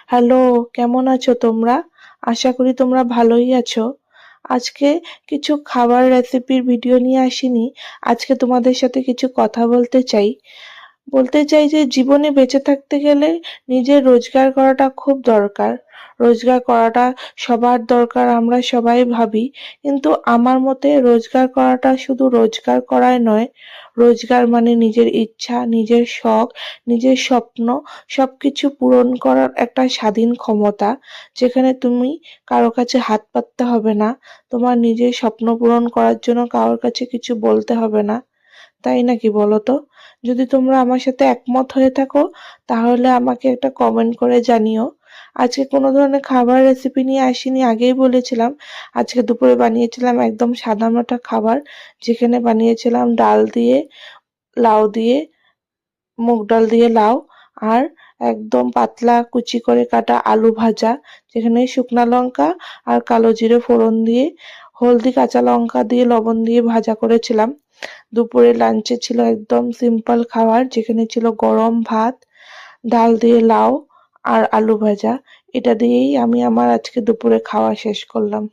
Hello, কেমন আছো তোমরা? আশা করি তোমরা ভালোই আছো। আজকে কিছু খাবার রেসিপির ভিডিও নিয়ে আসিনি। আজকে তোমাদের সাথে কিছু কথা বলতে চাই যে জীবনে বেঁচে থাকতে গেলে নিজের রোজগার করাটা খুব দরকার। রোজগার করাটা সবার দরকার, আমরা সবাই ভাবি। কিন্তু আমার মতে রোজগার করাটা শুধু রোজগার করাই নয়। রোজগার মানে নিজের ইচ্ছা, নিজের শখ, নিজের স্বপ্ন সবকিছু পূরণ করার একটা স্বাধীন ক্ষমতা, যেখানে তুমি কারো কাছে হাত পাততে হবে না। তোমার নিজের স্বপ্ন পূরণ করার জন্য কারোর কাছে কিছু বলতে হবে না। তাই নাকি বলো তো? যদি তোমরা আমার সাথে একমত হয়ে থাকো তাহলে আমাকে একটা কমেন্ট করে জানিও। আজকে কোনো ধরনের খাবার রেসিপি নিয়ে আসিনি, আগেই বলেছিলাম। আজকে দুপুরে বানিয়েছিলাম একদম সাদামাটা খাবার, যেখানে বানিয়েছিলাম ডাল দিয়ে, লাউ দিয়ে, মুগ ডাল দিয়ে লাউ, আর একদম পাতলা কুচি করে কাটা আলু ভাজা, যেখানে শুকনা লঙ্কা আর কালো জিরে ফোড়ন দিয়ে, হলদি কাঁচা লঙ্কা দিয়ে লবণ দিয়ে ভাজা করেছিলাম। দুপুরে লাঞ্চে ছিল একদম সিম্পল খাবার, যেখানে ছিল গরম ভাত, ডাল দিয়ে লাউ আর আলু ভাজা। এটা দিয়েই আমি আমার আজকে দুপুরে খাওয়া শেষ করলাম।